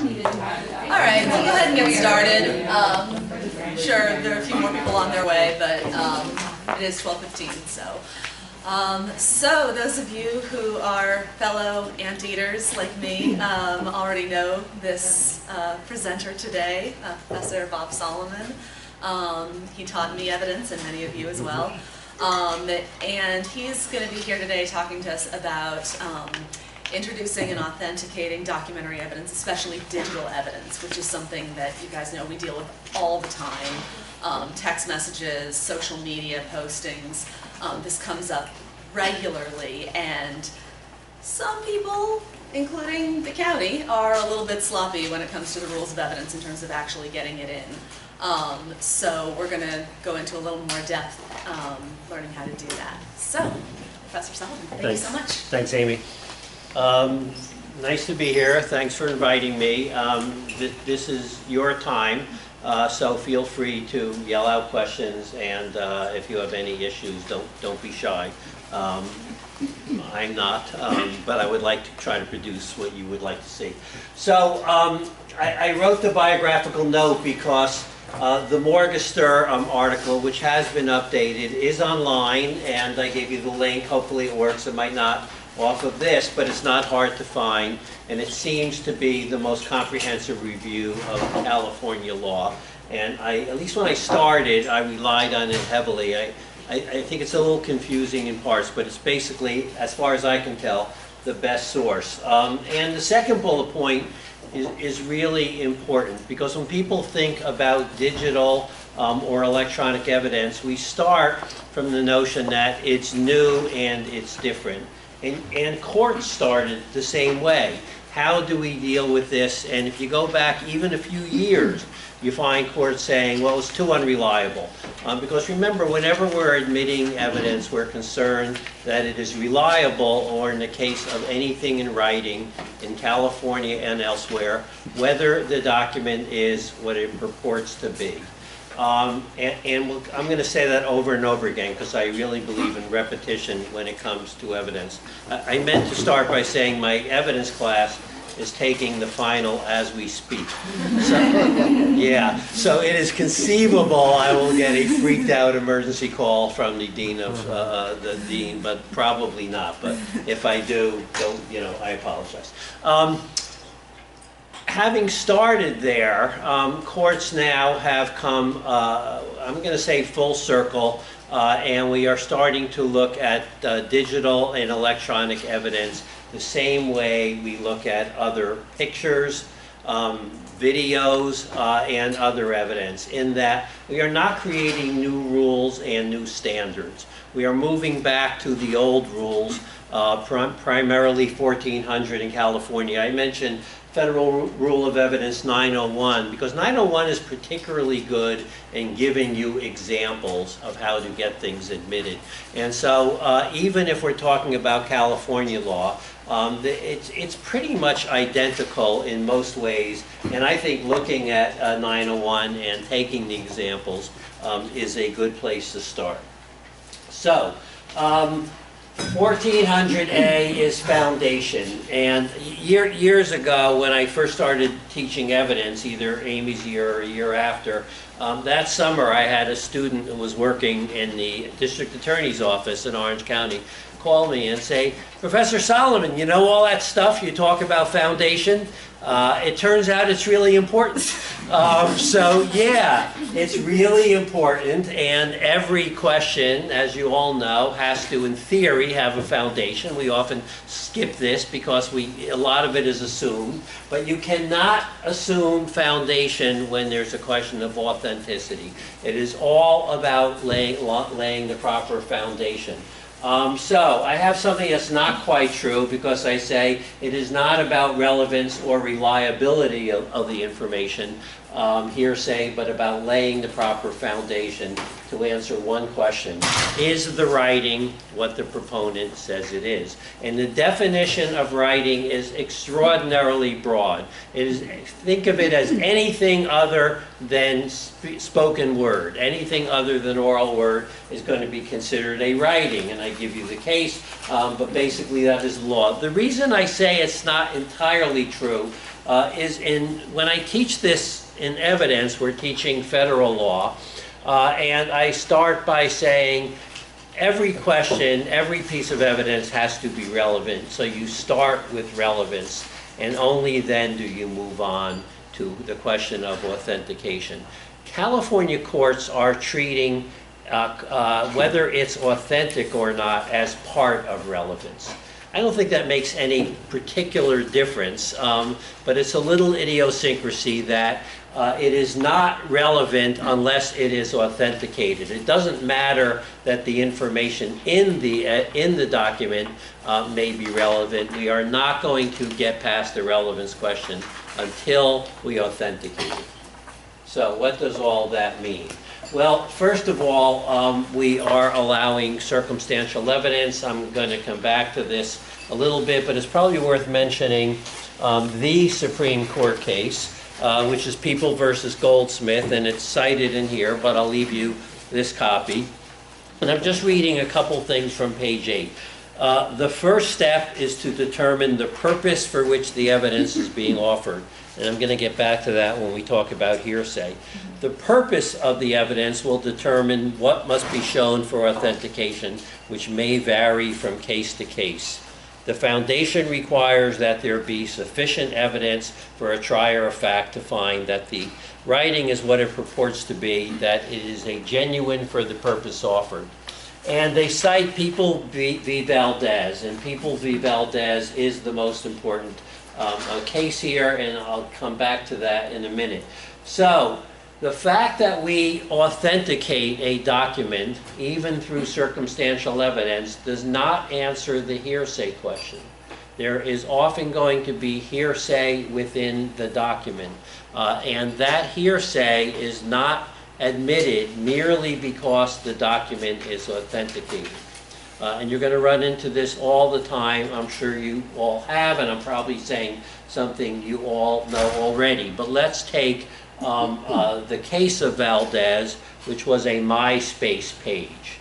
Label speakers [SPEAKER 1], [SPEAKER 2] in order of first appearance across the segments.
[SPEAKER 1] All right, we'll go ahead and get started. Sure, there are a few more people on their way, but it is 12:15, so. So those of you who are fellow anteaters like me already know this presenter today, Professor Bob Solomon. He taught me evidence, and many of you as well. And he's going to be here today talking to us about introducing and authenticating documentary evidence, especially digital evidence, which is something that you guys know we deal with all the time. Text messages, social media postings, this comes up regularly, and some people, including the county, are a little bit sloppy when it comes to the rules of evidence in terms of actually getting it in. So we're going to go into a little more depth learning how to do that. So, Professor Solomon, thank you so much.
[SPEAKER 2] Thanks, Amy. Nice to be here. Thanks for inviting me. This is your time, so feel free to yell out questions, and if you have any issues, don't be shy. I'm not, but I would like to try to produce what you would like to see. So I wrote the biographical note because the Morgenstern article, which has been updated, is online, and I gave you the link. Hopefully it works. It might not off of this, but it's not hard to find, and it seems to be the most comprehensive review of California law. And at least when I started, I relied on it heavily. I think it's a little confusing in parts, but it's basically, as far as I can tell, the best source. And the second bullet point is really important, because when people think about digital or electronic evidence, we start from the notion that it's new and it's different. And courts started the same way. How do we deal with this? And if you go back even a few years, you find courts saying, well, it's too unreliable. Because remember, whenever we're admitting evidence, we're concerned that it is reliable, or in the case of anything in writing in California and elsewhere, whether the document is what it purports to be. I'm going to say that over and over again because I really believe in repetition when it comes to evidence. I meant to start by saying my evidence class is taking the final as we speak. So, yeah, so it is conceivable I will get a freaked out emergency call from the dean of the dean, but probably not. But if I do, I apologize. Having started there, courts now have come, I'm going to say full circle, and we are starting to look at digital and electronic evidence the same way we look at other pictures, videos, and other evidence, in that we are not creating new rules and new standards. We are moving back to the old rules, primarily 1400 in California. I mentioned Federal Rule of Evidence 901, because 901 is particularly good in giving you examples of how to get things admitted. And so even if we're talking about California law, it's pretty much identical in most ways, and I think looking at 901 and taking the examples is a good place to start. So 1400A is foundation, and years ago when I first started teaching evidence, either Amy's year or a year after, that summer I had a student who was working in the district attorney's office in Orange County call me and say, Professor Solomon, you know all that stuff you talk about foundation? It turns out it's really important. So yeah, it's really important, and every question, as you all know, has to, in theory, have a foundation. We often skip this because a lot of it is assumed, but you cannot assume foundation when there's a question of authenticity. It is all about laying the proper foundation. So I have something that's not quite true, because I say it is not about relevance or reliability of the information, hearsay, but about laying the proper foundation. to answer one question. Is the writing what the proponent says it is? And the definition of writing is extraordinarily broad. It is, think of it as anything other than spoken word. Anything other than oral word is going to be considered a writing. And I give you the case, but basically that is law. The reason I say it's not entirely true is when I teach this in evidence, we're teaching federal law, and I start by saying every question, every piece of evidence has to be relevant. So you start with relevance, and only then do you move on to the question of authentication. California courts are treating whether it's authentic or not as part of relevance. I don't think that makes any particular difference, but it's a little idiosyncrasy that it is not relevant unless it is authenticated. It doesn't matter that the information in the document may be relevant. We are not going to get past the relevance question until we authenticate it. So what does all that mean? Well, first of all, we are allowing circumstantial evidence. I'm going to come back to this a little bit, but it's probably worth mentioning the Supreme Court case, which is People versus Goldsmith, and it's cited in here, but I'll leave you this copy. And I'm just reading a couple things from page 8. The first step is to determine the purpose for which the evidence is being offered. And I'm going to get back to that when we talk about hearsay. The purpose of the evidence will determine what must be shown for authentication, which may vary from case to case. The foundation requires that there be sufficient evidence for a trier of fact to find that the writing is what it purports to be, that it is a genuine for the purpose offered. And they cite People v. Valdez, and People v. Valdez is the most important case here, and I'll come back to that in a minute. So, the fact that we authenticate a document, even through circumstantial evidence, does not answer the hearsay question. There is often going to be hearsay within the document, and that hearsay is not admitted merely because the document is authenticated. And you're going to run into this all the time. I'm sure you all have, and I'm probably saying something you all know already. But let's take the case of Valdez, which was a MySpace page.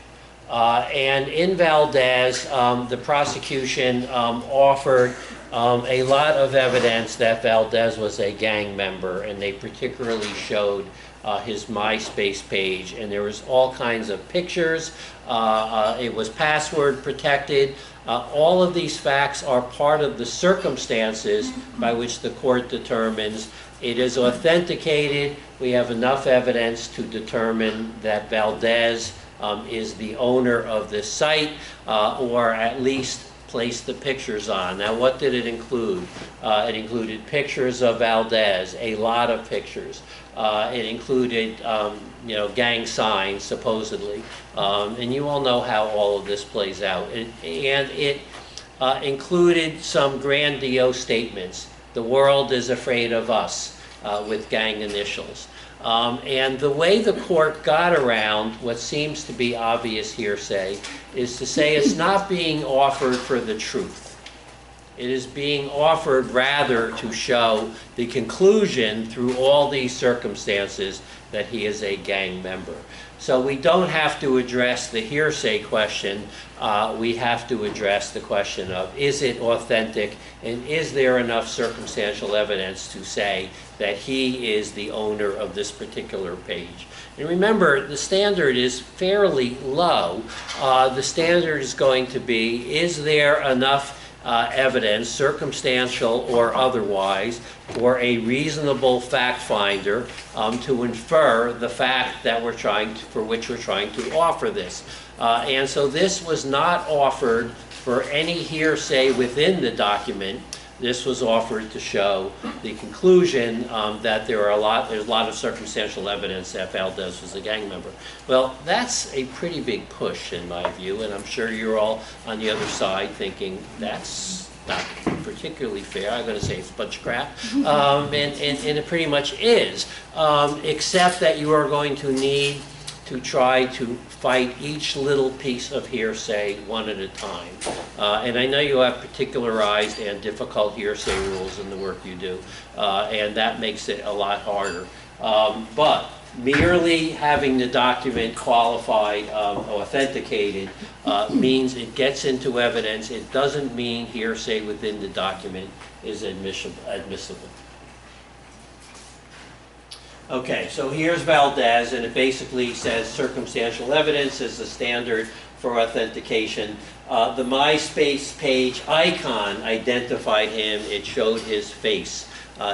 [SPEAKER 2] And in Valdez, the prosecution offered a lot of evidence that Valdez was a gang member, and they particularly showed his MySpace page, and there was all kinds of pictures. It was password protected. All of these facts are part of the circumstances by which the court determines it is authenticated. We have enough evidence to determine that Valdez is the owner of this site, or at least place the pictures on. Now, what did it include? It included pictures of Valdez, a lot of pictures. It included, gang signs, supposedly. And you all know how all of this plays out. And it included some grandiose statements. The world is afraid of us, with gang initials. And the way the court got around what seems to be obvious hearsay is to say it's not being offered for the truth. It is being offered rather to show the conclusion through all these circumstances that he is a gang member. So we don't have to address the hearsay question. We have to address the question of, is it authentic, and is there enough circumstantial evidence to say that he is the owner of this particular page? And remember, the standard is fairly low. The standard is going to be, is there enough evidence, circumstantial or otherwise, for a reasonable fact finder to infer the fact that for which we're trying to offer this. And so this was not offered for any hearsay within the document. This was offered to show the conclusion that there's a lot of circumstantial evidence that Valdez was a gang member. Well, that's a pretty big push in my view, and I'm sure you're all on the other side thinking that's not particularly fair. I'm going to say it's a bunch of crap, and it pretty much is, except that you are going to need to try to fight each little piece of hearsay one at a time. And I know you have particularized and difficult hearsay rules in the work you do, and that makes it a lot harder. But merely having the document qualified, authenticated, means it gets into evidence. It doesn't mean hearsay within the document is admissible. Okay, so here's Valdez, and it basically says circumstantial evidence is the standard for authentication. The MySpace page icon identified him. It showed his face.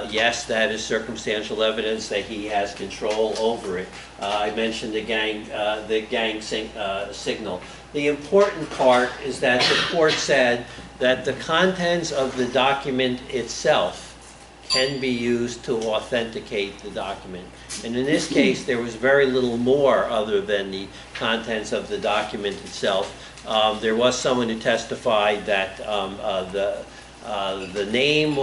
[SPEAKER 2] Yes, that is circumstantial evidence that he has control over it. I mentioned the gang signal. The important part is that the court said that the contents of the document itself can be used to authenticate the document. And in this case, there was very little more other than the contents of the document itself. There was someone who testified that the username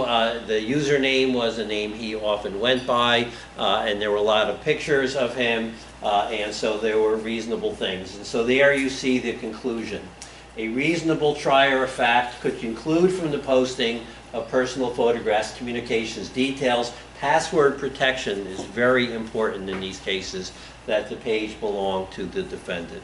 [SPEAKER 2] was a name he often went by, and there were a lot of pictures of him, and so there were reasonable things. And so there you see the conclusion. A reasonable trier of fact could conclude from the posting of personal photographs, communications, details. Password protection is very important in these cases, that the page belonged to the defendant.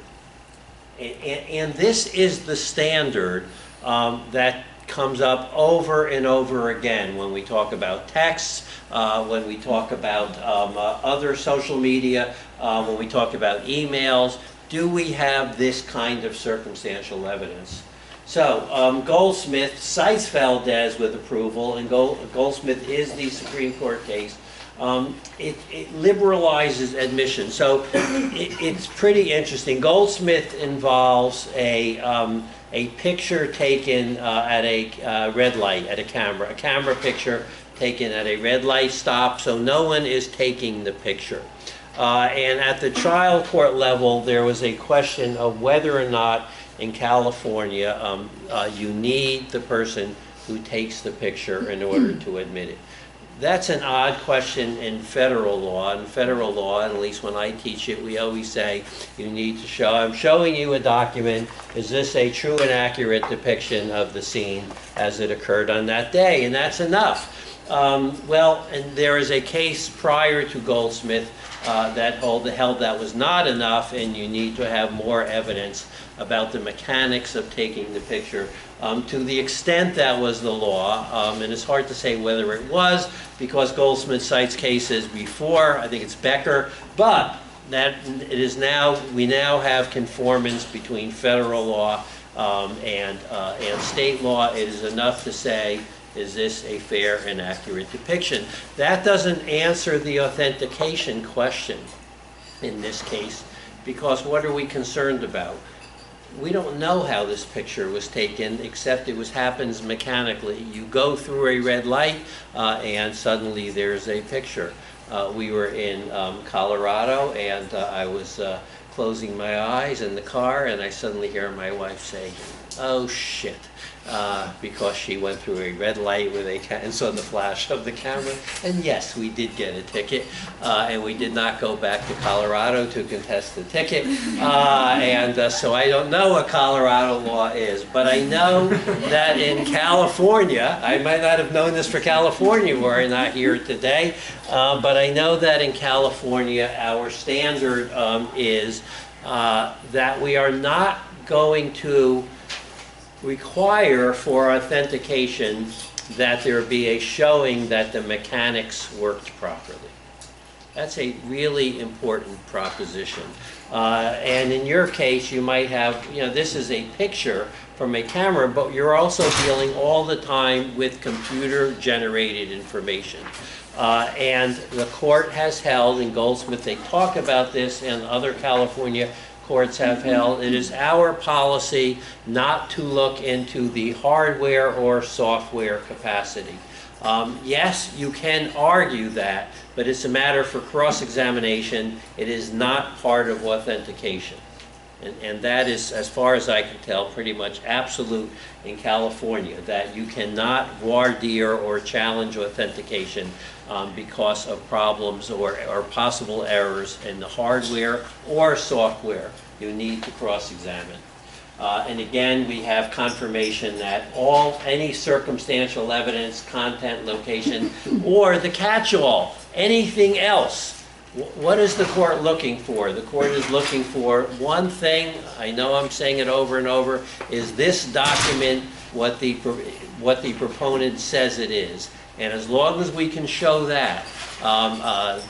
[SPEAKER 2] And this is the standard that comes up over and over again when we talk about texts, when we talk about other social media, when we talk about emails. Do we have this kind of circumstantial evidence? So Goldsmith cites Valdez with approval, and Goldsmith is the Supreme Court case. It liberalizes admission. So it's pretty interesting. Goldsmith involves a picture taken at a red light, at a camera picture taken at a red light stop, so no one is taking the picture. And at the trial court level, there was a question of whether or not in California you need the person who takes the picture in order to admit it. That's an odd question in federal law. In federal law, and at least when I teach it, we always say you need to show, I'm showing you a document, is this a true and accurate depiction of the scene as it occurred on that day? And that's enough. Well, and there is a case prior to Goldsmith that held that was not enough, and you need to have more evidence about the mechanics of taking the picture. To the extent that was the law, and it's hard to say whether it was, because Goldsmith cites cases before, I think it's Becker, but that it is now, we now have conformance between federal law and state law. It is enough to say, is this a fair and accurate depiction? That doesn't answer the authentication question in this case, because what are we concerned about? We don't know how this picture was taken, except it happens mechanically. You go through a red light, and suddenly there's a picture. We were in Colorado, and I was closing my eyes in the car, and I suddenly hear my wife say, "Oh shit," because she went through a red light with and saw the flash of the camera. And yes, we did get a ticket, and we did not go back to Colorado to contest the ticket. So I don't know what Colorado law is, but I know that in California, I might not have known this for California, where I'm not here today, but I know that in California, our standard is that we are not going to require for authentication that there be a showing that the mechanics worked properly. That's a really important proposition. And in your case, you might have, this is a picture from a camera, but you're also dealing all the time with computer-generated information. And the court has held, in Goldsmith, they talk about this, and other California courts have held, it is our policy not to look into the hardware or software capacity. Yes, you can argue that, but it's a matter for cross-examination. It is not part of authentication. And that is, as far as I can tell, pretty much absolute in California, that you cannot voir dire or challenge authentication because of problems or possible errors in the hardware or software. You need to cross-examine. And again, we have confirmation that any circumstantial evidence, content, location, or the catch-all, anything else. What is the court looking for? The court is looking for one thing, I know I'm saying it over and over, is this document what the proponent says it is. And as long as we can show that,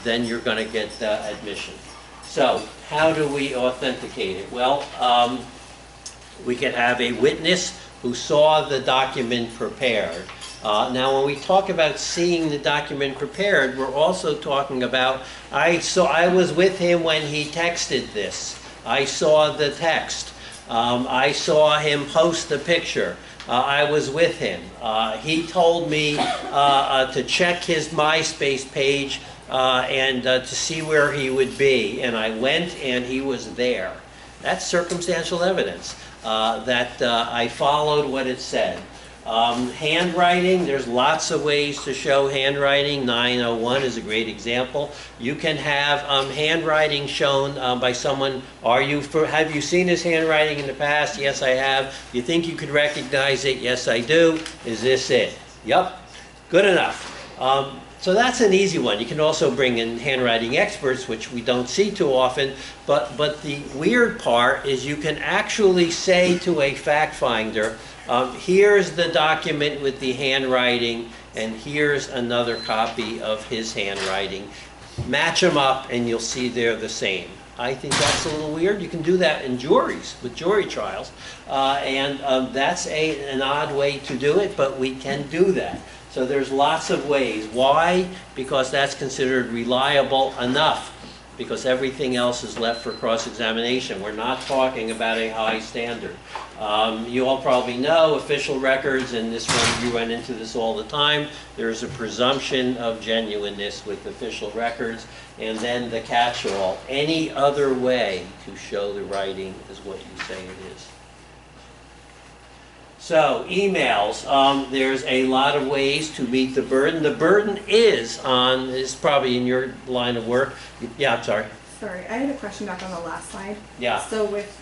[SPEAKER 2] then you're going to get admission. So how do we authenticate it? Well, we can have a witness who saw the document prepared. Now, when we talk about seeing the document prepared, we're also talking about, I was with him when he texted this. I saw the text. I saw him post the picture. I was with him. He told me to check his MySpace page and to see where he would be. And I went and he was there. That's circumstantial evidence that I followed what it said. Handwriting, there's lots of ways to show handwriting. 901 is a great example. You can have handwriting shown by someone. Have you seen his handwriting in the past? Yes, I have. You think you could recognize it? Yes, I do. Is this it? Yep. Good enough. So that's an easy one. You can also bring in handwriting experts, which we don't see too often. But the weird part is you can actually say to a fact finder, here's the document with the handwriting, and here's another copy of his handwriting. Match them up, and you'll see they're the same. I think that's a little weird. You can do that in juries, with jury trials. That's an odd way to do it, but we can do that. So there's lots of ways. Why? Because that's considered reliable enough, because everything else is left for cross-examination. We're not talking about a high standard. You all probably know official records, and you run into this all the time. There's a presumption of genuineness with official records, and then the catch-all. Any other way to show the writing is what you say it is. So, emails, there's a lot of ways to meet the burden. The burden is probably in your line of work. Yeah, I'm sorry.
[SPEAKER 3] Sorry, I had a question back on the last slide.
[SPEAKER 2] Yeah.
[SPEAKER 3] So with,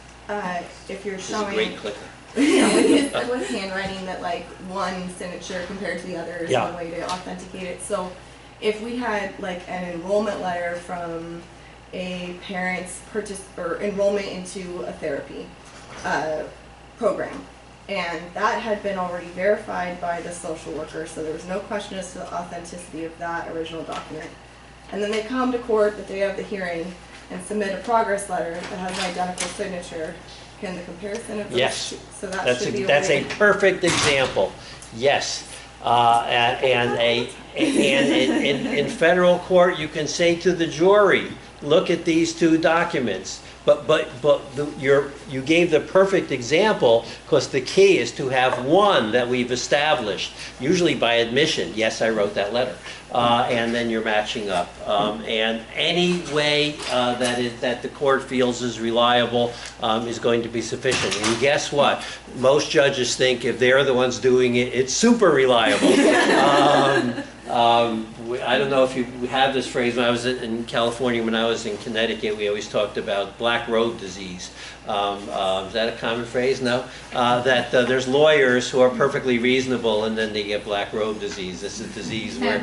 [SPEAKER 3] if you're showing...
[SPEAKER 2] This is a great clicker.
[SPEAKER 3] with handwriting that like one signature compared to the other is one way to authenticate it. So if we had like an enrollment letter from a parent's enrollment into a therapy program, and that had been already verified by the social worker, so there was no question as to the authenticity of that original document. And then they come to court the day of the hearing and submit a progress letter that has an identical signature. Can the comparison of those two? So that's
[SPEAKER 2] a perfect example. Yes. In federal court, you can say to the jury, look at these two documents. But you gave the perfect example, because the key is to have one that we've established, usually by admission. Yes, I wrote that letter. And then you're matching up. And any way that the court feels is reliable is going to be sufficient. And guess what? Most judges think if they're the ones doing it, it's super reliable. I don't know if you have this phrase. When I was in California, when I was in Connecticut, we always talked about black road disease. Is that a common phrase? No? That there's lawyers who are perfectly reasonable, and then they get black road disease. This is a disease where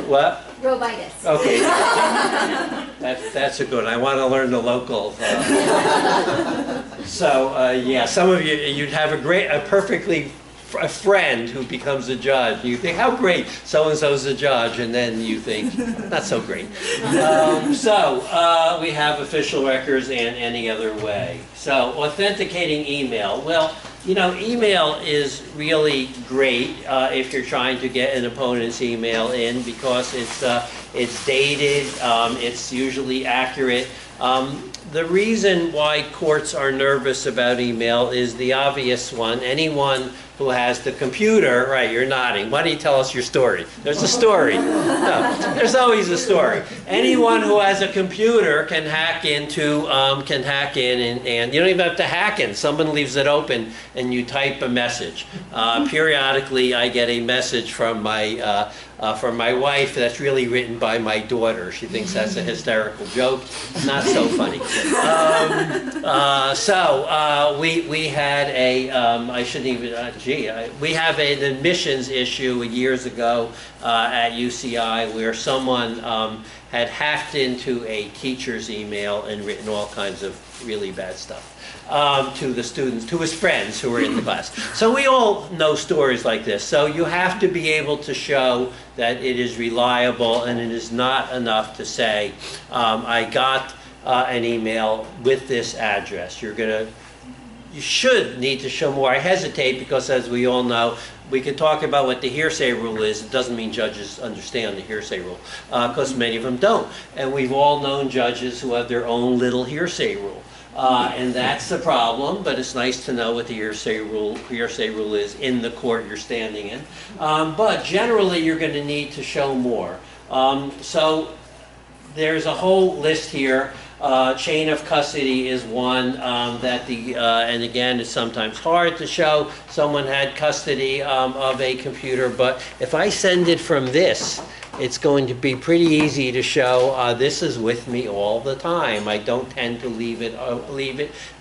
[SPEAKER 2] what?
[SPEAKER 4] Robitis.
[SPEAKER 2] Okay. That's a good one. I want to learn the local. Yeah, some of you'd have a friend who becomes a judge. You think, how great, so-and-so's a judge, and then you think, not so great. We have official records and any other way. So, authenticating email. Well, email is really great if you're trying to get an opponent's email in, because it's dated, it's usually accurate. The reason why courts are nervous about email is the obvious one. Anyone who has the computer, right, you're nodding. Why don't you tell us your story? There's a story. No, there's always a story. Anyone who has a computer can hack in and you don't even have to hack in. Someone leaves it open and you type a message. Periodically I get a message from my wife that's really written by my daughter. She thinks that's a hysterical joke. Not so funny. We had a, I shouldn't even, we have an admissions issue years ago at UCI where someone had hacked into a teacher's email and written all kinds of really bad stuff to the students, to his friends who were in the class. So we all know stories like this. So you have to be able to show that it is reliable, and it is not enough to say, I got an email with this address. You should need to show more. I hesitate because, as we all know, we can talk about what the hearsay rule is. It doesn't mean judges understand the hearsay rule, because many of them don't. And we've all known judges who have their own little hearsay rule. And that's the problem, but it's nice to know what the hearsay rule is in the court you're standing in. But generally, you're going to need to show more. So there's a whole list here. Chain of custody is one and again, it's sometimes hard to show someone had custody of a computer, but if I send it from this, it's going to be pretty easy to show this is with me all the time. I don't tend to leave it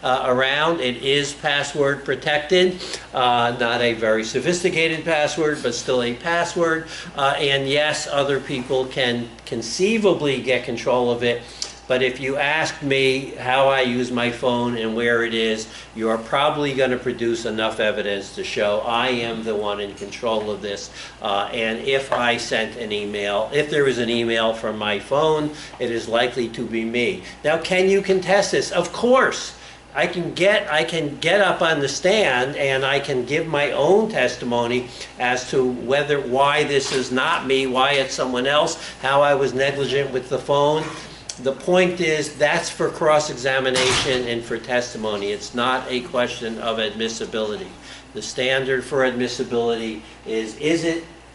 [SPEAKER 2] around. It is password protected, not a very sophisticated password, but still a password. And yes, other people can conceivably get control of it. But if you ask me how I use my phone and where it is, you're probably going to produce enough evidence to show I am the one in control of this. And if I sent an email, if there is an email from my phone, it is likely to be me. Now, can you contest this? Of course. I can get up on the stand and I can give my own testimony as to why this is not me, why it's someone else, how I was negligent with the phone. The point is, that's for cross-examination and for testimony. It's not a question of admissibility. The standard for admissibility is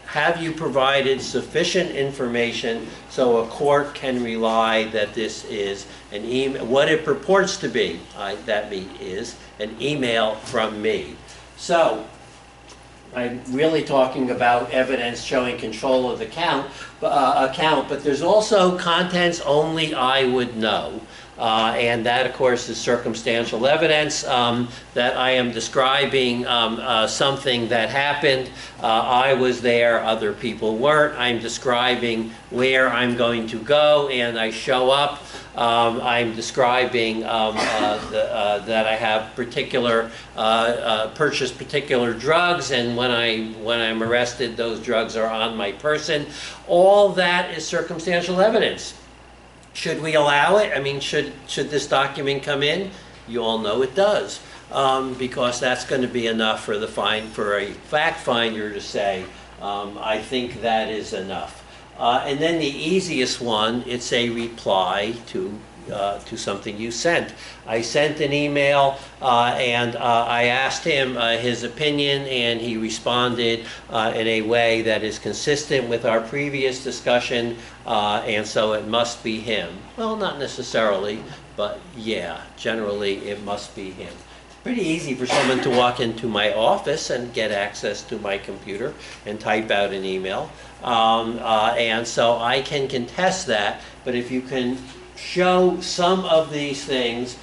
[SPEAKER 2] have you provided sufficient information so a court can rely that this is an email, what it purports to be, is an email from me. So, I'm really talking about evidence showing control of the account, but there's also contents only I would know. And that, of course, is circumstantial evidence that I am describing something that happened. I was there, other people weren't. I'm describing where I'm going to go, and I show up. I'm describing that I have purchased particular drugs, and when I'm arrested, those drugs are on my person. All that is circumstantial evidence. Should we allow it? I mean, should this document come in? You all know it does, because that's going to be enough for a fact finder to say, I think that is enough. And then the easiest one, it's a reply to something you sent. I sent an email and I asked him his opinion, and he responded in a way that is consistent with our previous discussion, and so it must be him. Well, not necessarily, but yeah, generally it must be him. Pretty easy for someone to walk into my office and get access to my computer and type out an email. And so I can contest that, but if you can show some of these things,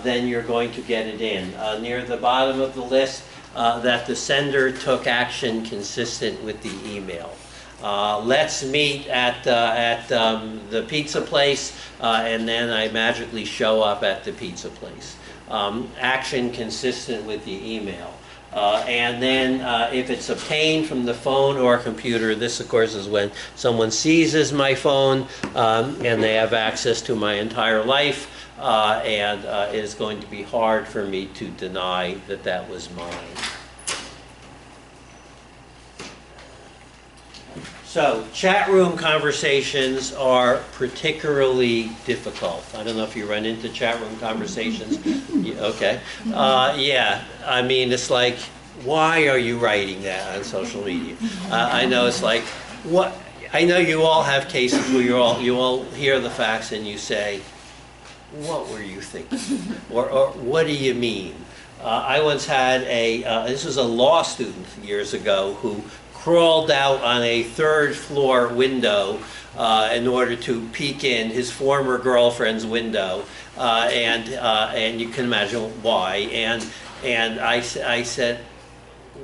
[SPEAKER 2] then you're going to get it in. Near the bottom of the list, that the sender took action consistent with the email. Let's meet at the pizza place, and then I magically show up at the pizza place. Action consistent with the email. And then if it's obtained from the phone or computer, this of course is when someone seizes my phone and they have access to my entire life, and it is going to be hard for me to deny that that was mine. So, chat room conversations are particularly difficult. I don't know if you run into chat room conversations. Okay. Yeah, I mean, it's like, why are you writing that on social media? I know it's like, what? I know you all have cases where you all hear the facts and you say, what were you thinking? Or what do you mean? I once had this was a law student years ago who crawled out on a third floor window in order to peek in his former girlfriend's window, and you can imagine why. And I said,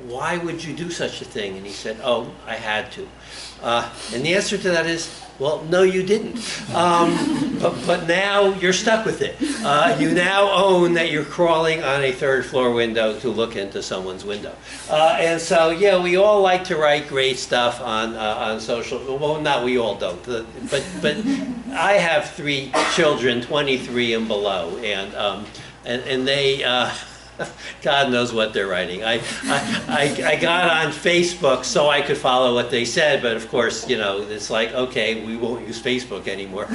[SPEAKER 2] why would you do such a thing? And he said, oh, I had to. And the answer to that is, well, no, you didn't. But now you're stuck with it. You now own that you're crawling on a third floor window to look into someone's window. And so, yeah, we all like to write great stuff on social. Well, not we all don't. But I have 3 children, 23 and below, and they. God knows what they're writing. I got on Facebook so I could follow what they said, but of course, you know, it's like, okay, we won't use Facebook anymore.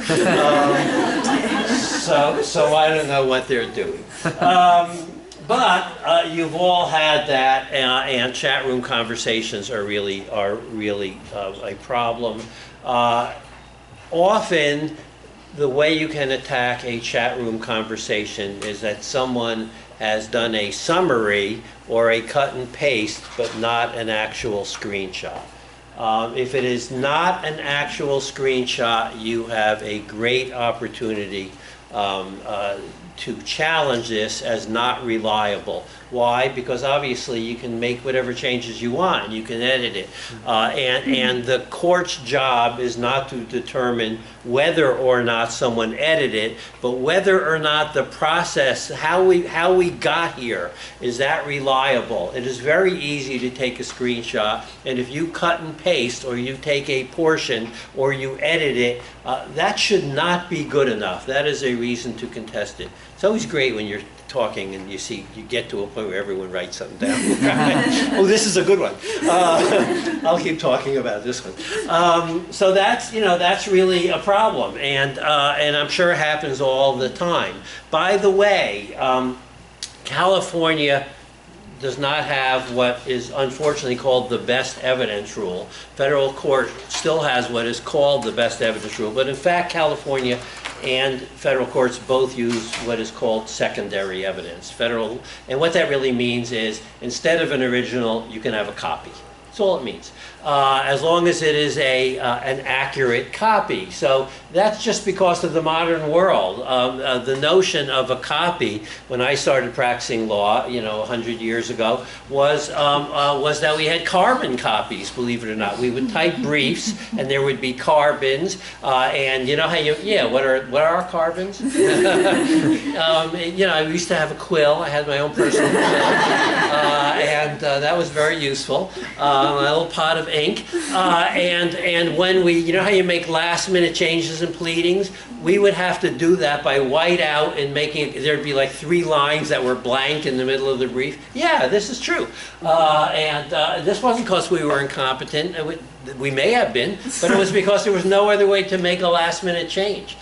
[SPEAKER 2] So I don't know what they're doing. But you've all had that, and chat room conversations are really a problem. Often, the way you can attack a chat room conversation is that someone has done a summary or a cut and paste, but not an actual screenshot. If it is not an actual screenshot, you have a great opportunity to challenge this as not reliable. Why? Because obviously you can make whatever changes you want, you can edit it. And the court's job is not to determine whether or not someone edited it, but whether or not the process, how we got here, is that reliable. It is very easy to take a screenshot, and if you cut and paste, or you take a portion, or you edit it, that should not be good enough. That is a reason to contest it. It's always great when you're talking and you get to a point where everyone writes something down. Oh, this is a good one. I'll keep talking about this one. So that's really a problem, and I'm sure it happens all the time. By the way, California does not have what is unfortunately called the best evidence rule. Federal court still has what is called the best evidence rule, but in fact California and federal courts both use what is called secondary evidence. And what that really means is, instead of an original, you can have a copy. That's all it means, as long as it is an accurate copy. So that's just because of the modern world. The notion of a copy, when I started practicing law, 100 years ago, was that we had carbon copies. Believe it or not, we would type briefs, and there would be carbons. And you know how what are carbons? I used to have a quill. I had my own personal quill, and that was very useful. A little pot of ink, and when we, how you make last-minute changes in pleadings, we would have to do that by white out and making it, there'd be like 3 lines that were blank in the middle of the brief. Yeah, this is true, and this wasn't because we were incompetent. We may have been, but it was because there was no other way to make a last-minute change,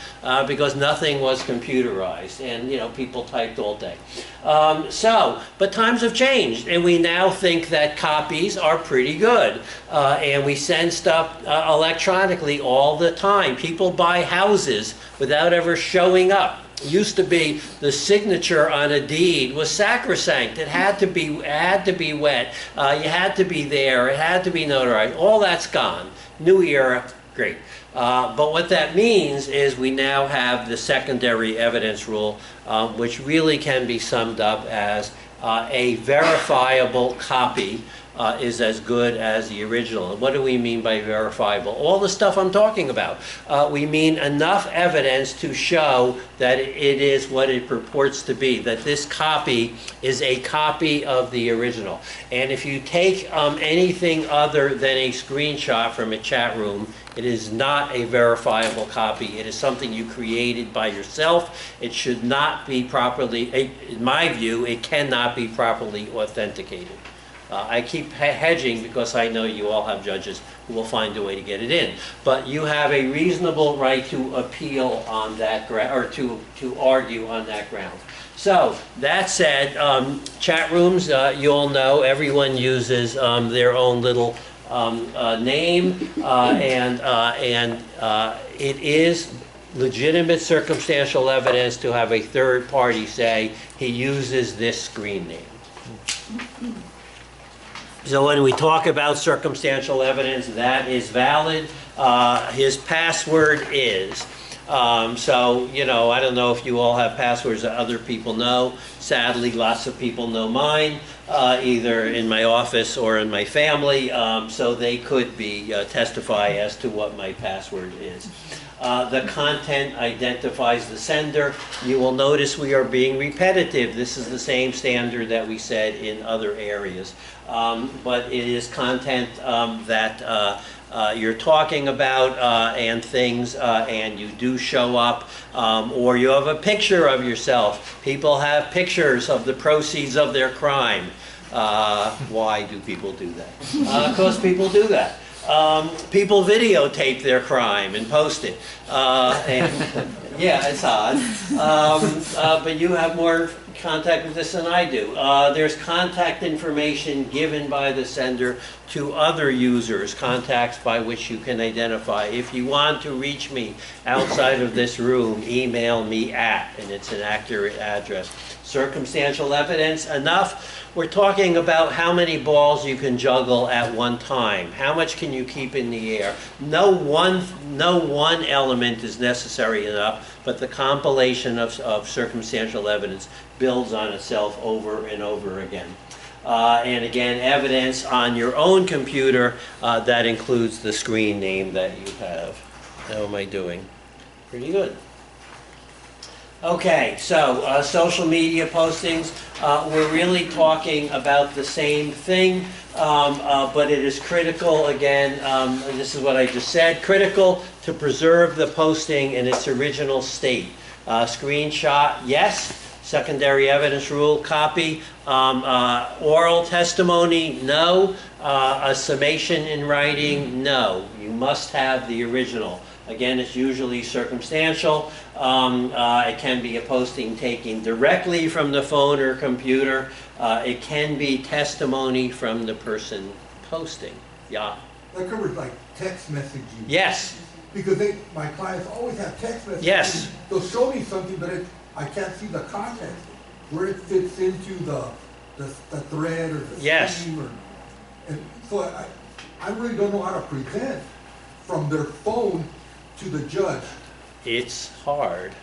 [SPEAKER 2] because nothing was computerized, and people typed all day. But times have changed, and we now think that copies are pretty good, and we send stuff electronically all the time. People buy houses without ever showing up. It used to be the signature on a deed was sacrosanct. It had to be wet. You had to be there. It had to be notarized. All that's gone. New era, great. But what that means is we now have the secondary evidence rule, which really can be summed up as a verifiable copy is as good as the original. And what do we mean by verifiable? All the stuff I'm talking about. We mean enough evidence to show that it is what it purports to be, that this copy is a copy of the original. And if you take anything other than a screenshot from a chat room, it is not a verifiable copy. It is something you created by yourself. It should not be properly, in my view, it cannot be properly authenticated. I keep hedging because I know you all have judges who will find a way to get it in. But you have a reasonable right to appeal on that ground, or to argue on that ground. So, that said, chat rooms, you all know, everyone uses their own little name, and it is legitimate circumstantial evidence to have a third party say he uses this screen name. So when we talk about circumstantial evidence, that is valid. His password is. So, you know, I don't know if you all have passwords that other people know. Sadly, lots of people know mine, either in my office or in my family, so they could testify as to what my password is. The content identifies the sender. You will notice we are being repetitive. This is the same standard that we said in other areas. But it is content that you're talking about and things, and you do show up, or you have a picture of yourself. People have pictures of the proceeds of their crime. Why do people do that? Because people do that. People videotape their crime and post it. And, yeah, it's odd. But you have more contact with this than I do. There's contact information given by the sender to other users, contacts by which you can identify. If you want to reach me outside of this room, email me at, and it's an accurate address. Circumstantial evidence, enough. We're talking about how many balls you can juggle at one time. How much can you keep in the air? No one element is necessary enough, but the compilation of circumstantial evidence builds on itself over and over again. And again, evidence on your own computer, that includes the screen name that you have. How am I doing? Pretty good. Okay, so social media postings, we're really talking about the same thing, but it is critical, again, this is what I just said, critical to preserve the posting in its original state. Screenshot, yes. Secondary evidence rule, copy. Oral testimony, no. A summation in writing, no. You must have the original. Again, it's usually circumstantial. It can be a posting taken directly from the phone or computer. It can be testimony from the person posting. Yeah.
[SPEAKER 4] That covers like text messaging.
[SPEAKER 2] Yes.
[SPEAKER 4] Because my clients always have text messages.
[SPEAKER 2] Yes.
[SPEAKER 4] They'll show me something, but I can't see the content, where it fits into the thread or the scheme. And so I really don't know how to present from their phone to the judge.
[SPEAKER 2] It's hard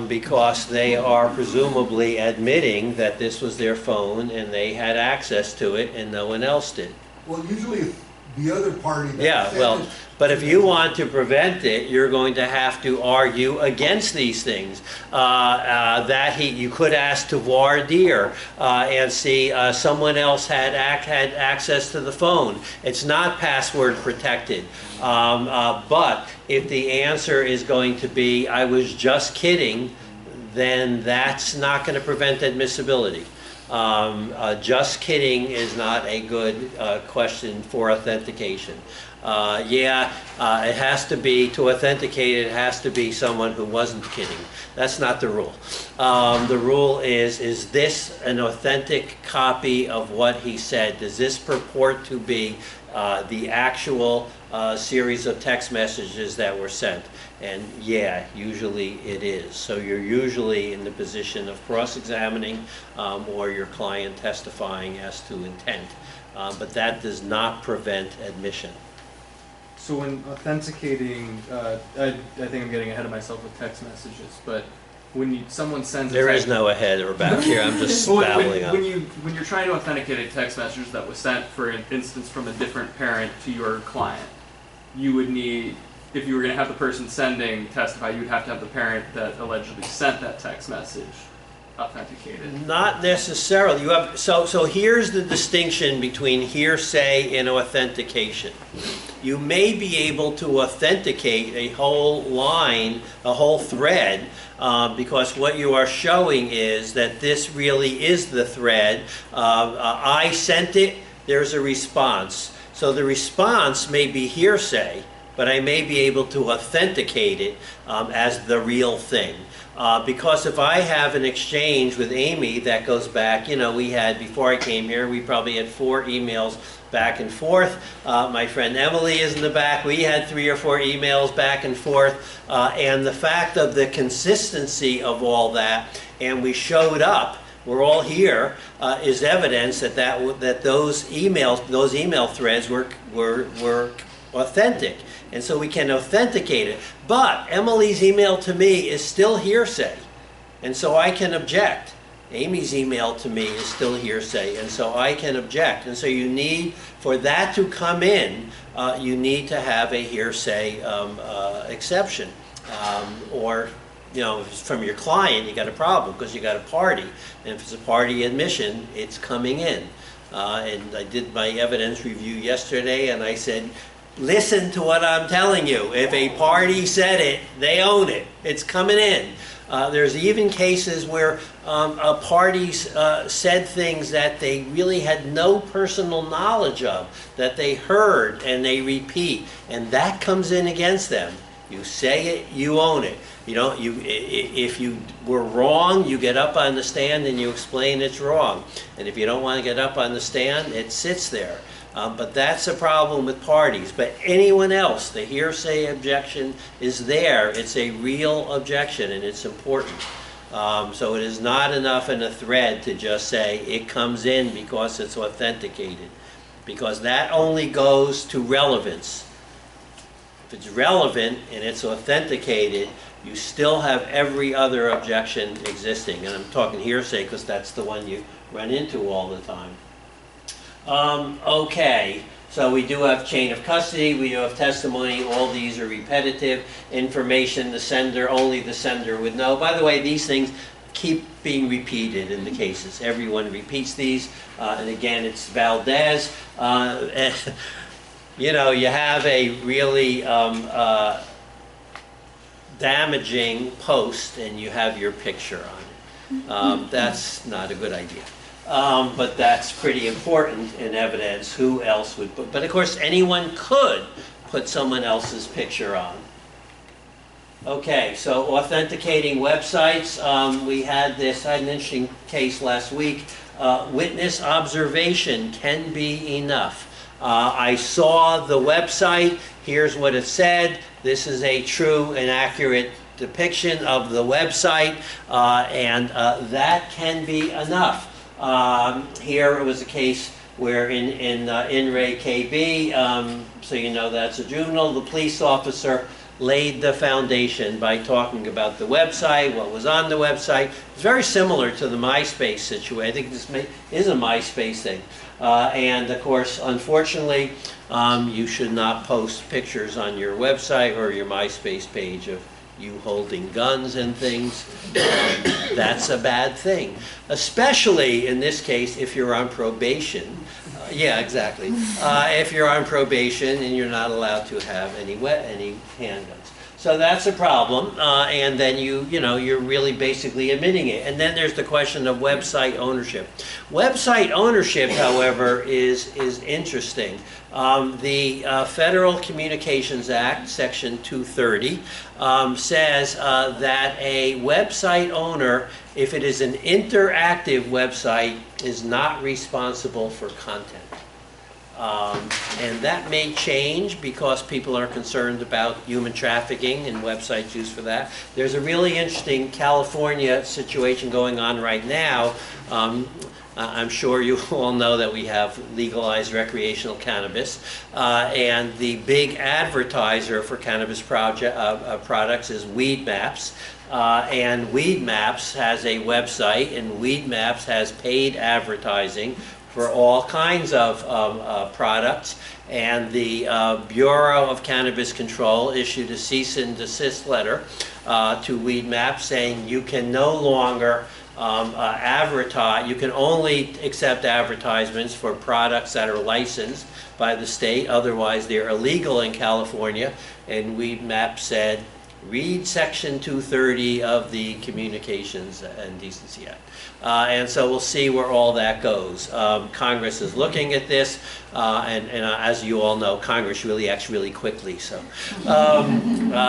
[SPEAKER 2] because they are presumably admitting that this was their phone and they had access to it and no one else did.
[SPEAKER 4] Well, usually it's the other party that
[SPEAKER 2] yeah, well, but if you want to prevent it, you're going to have to argue against these things. You could ask to voir dire and see someone else had access to the phone. It's not password protected. But if the answer is going to be, I was just kidding, then that's not going to prevent admissibility. Just kidding is not a good question for authentication. It has to be, to authenticate it has to be someone who wasn't kidding. That's not the rule. The rule is this an authentic copy of what he said? Does this purport to be the actual series of text messages that were sent? And yeah, usually it is. So you're usually in the position of cross-examining or your client testifying as to intent. But that does not prevent admission.
[SPEAKER 5] So when authenticating, I think I'm getting ahead of myself with text messages, but when someone sends
[SPEAKER 2] there is no ahead or back here. I'm just babbling on.
[SPEAKER 5] When you're trying to authenticate a text message that was sent, for instance, from a different parent to your client, you would need, if you were going to have the person sending testify, you would have to have the parent that allegedly sent that text message authenticated.
[SPEAKER 2] Not necessarily. You have so here's the distinction between hearsay and authentication. you may be able to authenticate a whole line, a whole thread, because what you are showing is that this really is the thread. I sent it, there's a response. So the response may be hearsay, but I may be able to authenticate it as the real thing. Because if I have an exchange with Amy that goes back, you know, we had, before I came here, we probably had 4 emails back and forth. My friend Emily is in the back. We had 3 or 4 emails back and forth. And the fact of the consistency of all that, and we showed up, we're all here, is evidence that those email threads were authentic. And so we can authenticate it. But Emily's email to me is still hearsay. And so I can object. Amy's email to me is still hearsay. And so I can object. And so you need, for that to come in, you need to have a hearsay exception. Or, you know, if it's from your client, you got a problem because you got a party. And if it's a party admission, it's coming in. And I did my evidence review yesterday, and I said, listen to what I'm telling you. If a party said it, they own it. It's coming in. There's even cases where parties said things that they really had no personal knowledge of, that they heard and they repeat, and that comes in against them. You say it, you own it. You know, if you were wrong, you get up on the stand and you explain it's wrong. And if you don't want to get up on the stand, it sits there. But that's a problem with parties. But anyone else, the hearsay objection is there. It's a real objection, and it's important. So it is not enough in a thread to just say it comes in because it's authenticated, because that only goes to relevance. If it's relevant and it's authenticated, you still have every other objection existing. And I'm talking hearsay because that's the one you run into all the time. Okay, so we do have chain of custody, we do have testimony, all these are repetitive information, the sender, only the sender would know. By the way, these things keep being repeated in the cases. Everyone repeats these, and again, it's Valdez. You know, you have a really damaging post and you have your picture on it. That's not a good idea. But that's pretty important in evidence. Who else would put? But of course, anyone could put someone else's picture on. Okay, so authenticating websites. We had an interesting case last week. Witness observation can be enough. I saw the website. Here's what it said. This is a true and accurate depiction of the website, and that can be enough. Here it was a case where in Ray KB, so you know that's a juvenile, the police officer laid the foundation by talking about the website, what was on the website. It's very similar to the MySpace situation. I think this is a MySpace thing. And of course, unfortunately, you should not post pictures on your website or your MySpace page of you holding guns and things. That's a bad thing. Especially in this case if you're on probation. Yeah, exactly. If you're on probation and you're not allowed to have any handguns. So that's a problem, and then you're really basically admitting it. And then there's the question of website ownership. Website ownership, however, is interesting. The Federal Communications Act, Section 230, says that a website owner, if it is an interactive website, is not responsible for content. And that may change because people are concerned about human trafficking and websites used for that. There's a really interesting California situation going on right now. I'm sure you all know that we have legalized recreational cannabis, and the big advertiser for cannabis products is Weed Maps. And Weed Maps has a website, and Weed Maps has paid advertising for all kinds of products, and the Bureau of Cannabis Control issued a cease and desist letter to Weed Maps saying you can no longer You can only accept advertisements for products that are licensed by the state, otherwise they're illegal in California. And WEMAP said, read Section 230 of the Communications and Decency Act. And so we'll see where all that goes. Congress is looking at this, and as you all know, Congress really acts really quickly. So,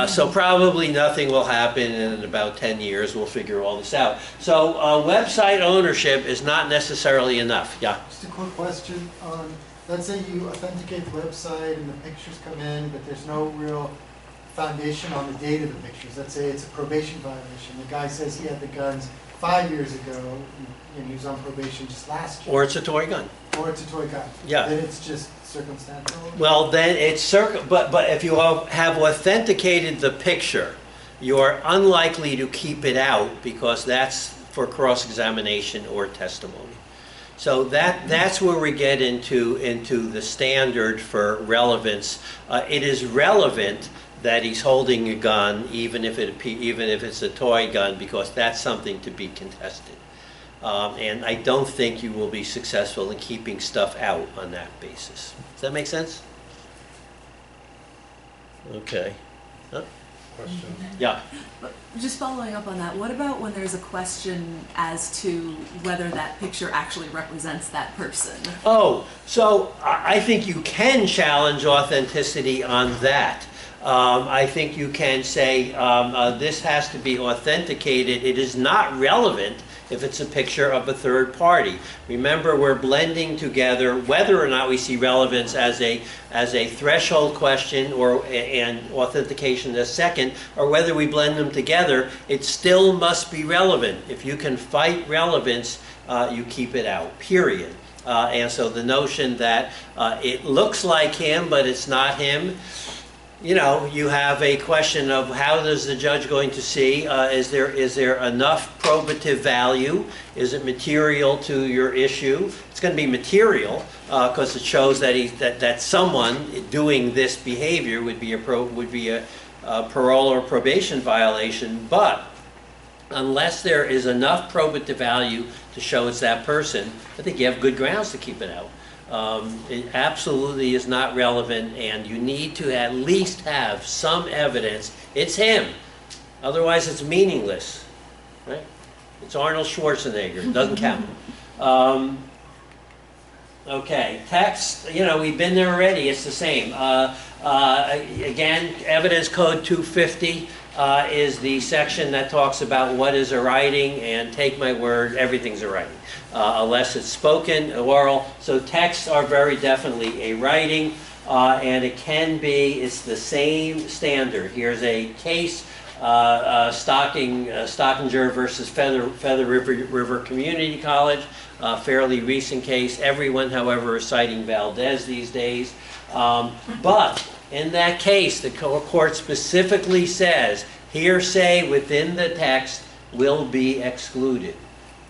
[SPEAKER 2] so probably nothing will happen, and in about 10 years we'll figure all this out. So website ownership is not necessarily enough. Yeah?
[SPEAKER 6] Just a quick question. Let's say you authenticate the website and the pictures come in, but there's no real foundation on the date of the pictures. Let's say it's a probation violation. The guy says he had the guns 5 years ago and he was on probation just last year.
[SPEAKER 2] Or it's a toy gun.
[SPEAKER 6] Or it's a toy gun.
[SPEAKER 2] Yeah.
[SPEAKER 6] Then it's just circumstantial.
[SPEAKER 2] Well, then it's but if you have authenticated the picture, you're unlikely to keep it out because that's for cross-examination or testimony. So that's where we get into the standard for relevance. It is relevant that he's holding a gun, even if it's a toy gun, because that's something to be contested. And I don't think you will be successful in keeping stuff out on that basis. Does that make sense? Okay. Huh?
[SPEAKER 7] Question.
[SPEAKER 2] Yeah.
[SPEAKER 1] Just following up on that, what about when there's a question as to whether that picture actually represents that person?
[SPEAKER 2] Oh, so I think you can challenge authenticity on that. I think you can say this has to be authenticated. It is not relevant if it's a picture of a third party. Remember, we're blending together whether or not we see relevance as a threshold question and authentication as second, or whether we blend them together. It still must be relevant. If you can fight relevance, you keep it out, period. And so the notion that it looks like him, but it's not him, you know, you have a question of how is the judge going to see? Is there enough probative value? Is it material to your issue? It's going to be material because it shows that that someone doing this behavior would be a parole or probation violation. But unless there is enough probative value to show it's that person, I think you have good grounds to keep it out. It absolutely is not relevant, and you need to at least have some evidence it's him. Otherwise, it's meaningless, right? It's Arnold Schwarzenegger. It doesn't count. Okay, text. You know, we've been there already. It's the same. Again, Evidence Code 250 is the section that talks about what is a writing, and take my word, everything's a writing. Unless it's spoken, oral. So texts are very definitely a writing, and it can be, it's the same standard. Here's a case, Stockinger versus Feather River Community College, fairly recent case. Everyone, however, is citing Valdez these days. But in that case, the court specifically says hearsay within the text will be excluded.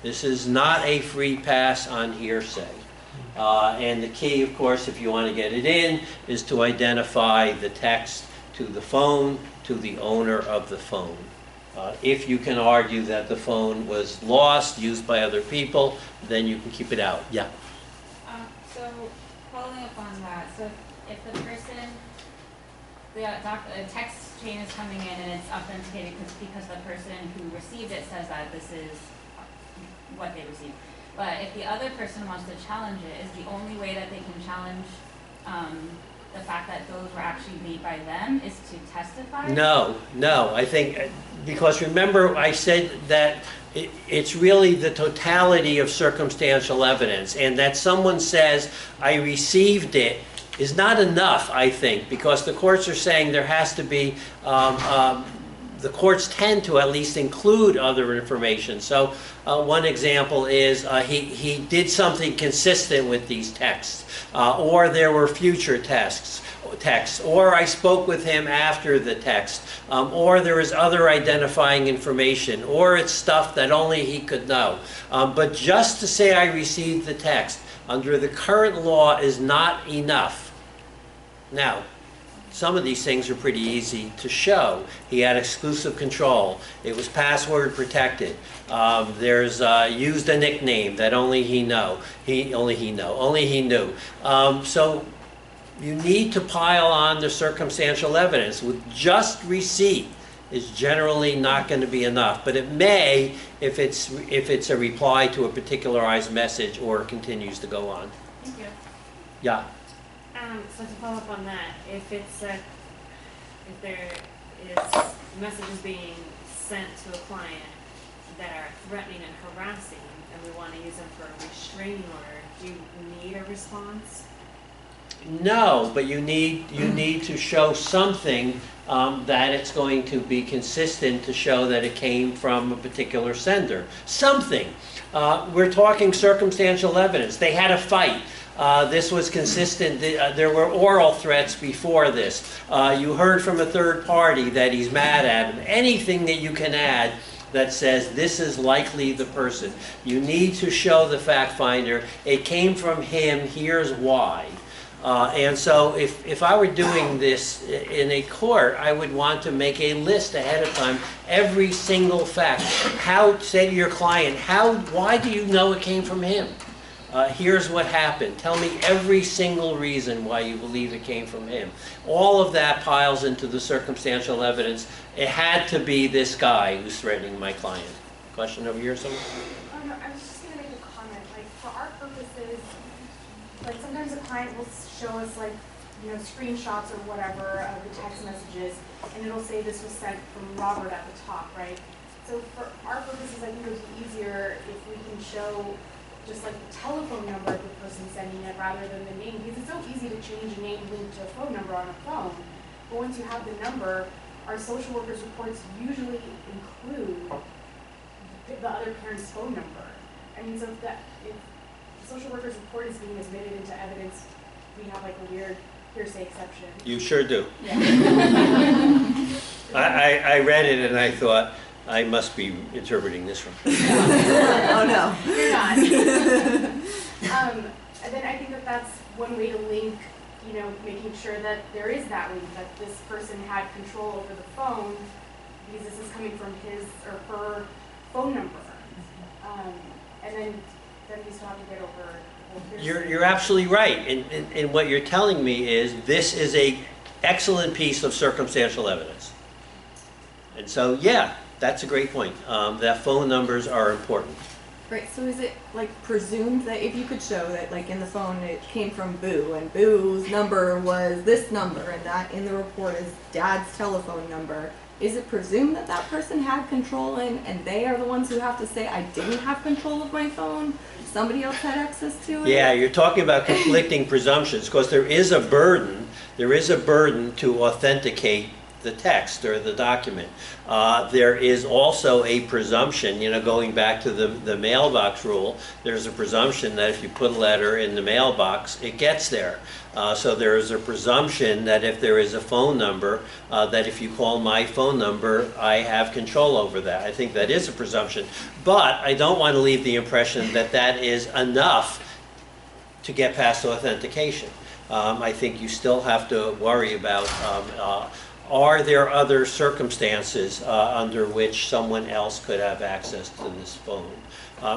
[SPEAKER 2] This is not a free pass on hearsay. And the key, of course, if you want to get it in, is to identify the text to the phone, to the owner of the phone. If you can argue that the phone was lost, used by other people, then you can keep it out. Yeah?
[SPEAKER 8] So, following up on that, so if the person, the text chain is coming in and it's authenticated because the person who received it says that this is what they received. But if the other person wants to challenge it, is the only way that they can challenge the fact that those were actually made by them is to testify?
[SPEAKER 2] No, I think, because remember I said that it's really the totality of circumstantial evidence, and that someone says, I received it, is not enough, I think, because the courts are saying there has to be the courts tend to at least include other information. So one example is he did something consistent with these texts, or there were future texts, or I spoke with him after the text, or there is other identifying information, or it's stuff that only he could know. But just to say I received the text under the current law is not enough. Now, some of these things are pretty easy to show. He had exclusive control. It was password protected. There's used a nickname that only he knew. So you need to pile on the circumstantial evidence. With just receipt is generally not going to be enough, but it may if it's a reply to a particularized message or continues to go on.
[SPEAKER 7] Thank you.
[SPEAKER 2] Yeah.
[SPEAKER 7] So to follow up on that, if there is messages being sent to a client that are threatening and harassing, and we want to use them for a restraining order, do you need a response?
[SPEAKER 2] No, but you need to show something that it's going to be consistent to show that it came from a particular sender. Something. We're talking circumstantial evidence. They had a fight. This was consistent. There were oral threats before this. You heard from a third party that he's mad at him. Anything that you can add that says this is likely the person. You need to show the fact finder, it came from him, here's why. And so if I were doing this in a court, I would want to make a list ahead of time, every single fact. Say to your client, why do you know it came from him? Here's what happened. Tell me every single reason why you believe it came from him. All of that piles into the circumstantial evidence. It had to be this guy who's threatening my client. Question over here, someone?
[SPEAKER 9] Oh, no, I was just going to make a comment. Like, for our purposes, like, sometimes a client will show us, like, you know, screenshots or whatever of the text messages, and it'll say this was sent from Robert at the top, right? So for our purposes, I think it would be easier if we can show just like the telephone number of the person sending it rather than the name, because it's so easy to change a name linked to a phone number on a phone. But once you have the number, our social workers' reports usually include the other parent's phone number. I mean, so if the social worker's report is being admitted into evidence, we have like a weird hearsay exception.
[SPEAKER 2] You sure do.
[SPEAKER 9] Yeah.
[SPEAKER 2] I read it and I thought, I must be interpreting this wrong.
[SPEAKER 3] Oh no.
[SPEAKER 9] You're not. And then I think that that's one way to link, you know, making sure that there is that link, that this person had control over the phone because this is coming from his or her phone number. And then you still have to get over.
[SPEAKER 2] You're absolutely right. And what you're telling me is this is a excellent piece of circumstantial evidence. And so, yeah. That's a great point. That phone numbers are important.
[SPEAKER 3] Right, so is it like presumed that if you could show that like in the phone it came from Boo and Boo's number was this number and that in the report is Dad's telephone number, is it presumed that that person had control and they are the ones who have to say I didn't have control of my phone, somebody else had access to it?
[SPEAKER 2] Yeah, you're talking about conflicting presumptions because there is a burden to authenticate the text or the document. There is also a presumption, you know, going back to the mailbox rule, there's a presumption that if you put a letter in the mailbox, it gets there. So there is a presumption that if there is a phone number, that if you call my phone number, I have control over that. I think that is a presumption. But I don't want to leave the impression that that is enough to get past authentication. I think you still have to worry about are there other circumstances under which someone else could have access to this phone?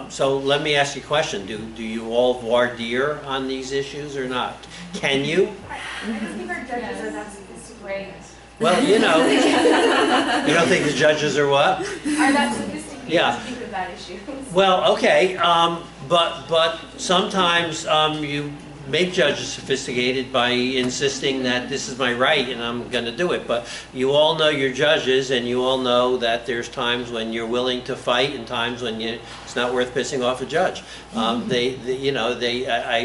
[SPEAKER 2] So let me ask you a question. Do you all voir dire on these issues or not? Can you?
[SPEAKER 9] I don't think our judges are that sophisticated.
[SPEAKER 2] Well, you know. You don't think the judges are what?
[SPEAKER 9] Are that sophisticated
[SPEAKER 2] Yeah.
[SPEAKER 9] to think of that issue?
[SPEAKER 2] Well, okay. But sometimes you make judges sophisticated by insisting that this is my right and I'm going to do it. But you all know your judges, and you all know that there's times when you're willing to fight and times when it's not worth pissing off a judge. I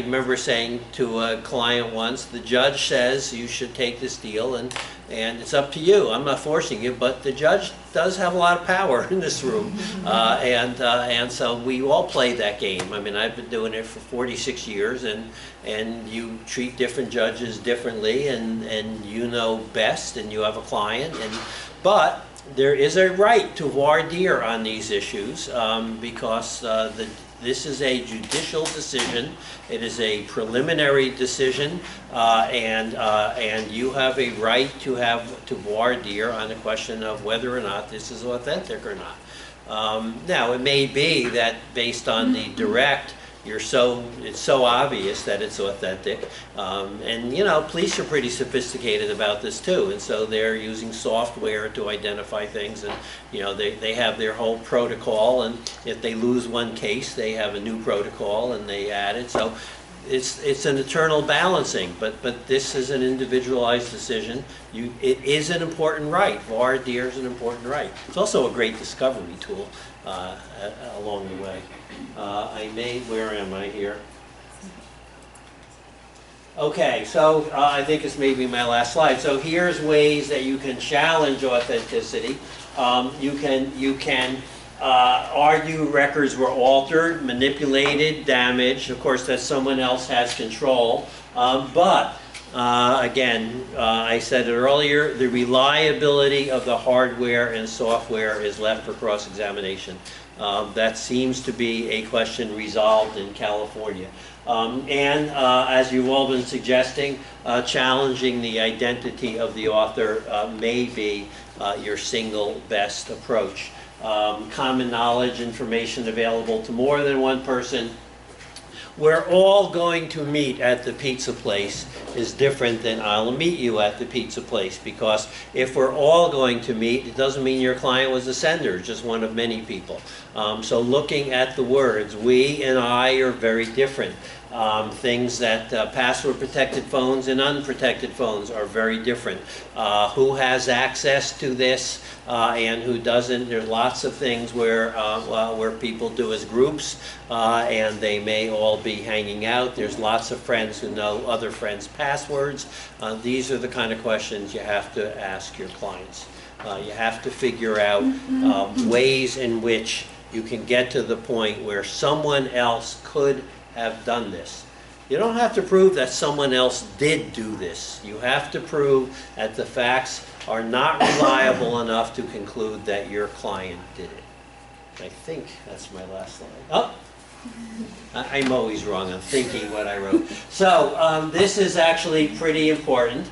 [SPEAKER 2] remember saying to a client once, the judge says you should take this deal and it's up to you. I'm not forcing you, but the judge does have a lot of power in this room. And so we all play that game. I mean, I've been doing it for 46 years, and you treat different judges differently, and you know best, and you have a client. But there is a right to voir dire on these issues because This is a judicial decision. It is a preliminary decision, and you have a right to voir dire on the question of whether or not this is authentic or not. Now, it may be that based on the direct, it's so obvious that it's authentic, and you know, police are pretty sophisticated about this too, and so they're using software to identify things, and you know, they have their whole protocol, and if they lose one case, they have a new protocol and they add it. So it's an eternal balancing, but this is an individualized decision. It is an important right. Voir dire is an important right. It's also a great discovery tool along the way. Where am I here? Okay, so I think this may be my last slide. So here's ways that you can challenge authenticity. You can argue records were altered, manipulated, damaged. Of course, that someone else has control. Again, I said it earlier, the reliability of the hardware and software is left for cross-examination. That seems to be a question resolved in California. As you've all been suggesting, challenging the identity of the author may be your single best approach. Common knowledge, information available to more than one person. We're all going to meet at the pizza place is different than I'll meet you at the pizza place, because if we're all going to meet, it doesn't mean your client was a sender, just one of many people. So looking at the words, we and I are very different. Things that password protected phones and unprotected phones are very different. Who has access to this and who doesn't? There's lots of things where people do as groups and they may all be hanging out. There's lots of friends who know other friends' passwords. These are the kind of questions you have to ask your clients. You have to figure out ways in which you can get to the point where someone else could have done this. You don't have to prove that someone else did do this. You have to prove that the facts are not reliable enough to conclude that your client did it. I think that's my last slide. Oh, I'm always wrong. I'm thinking what I wrote. So this is actually pretty important.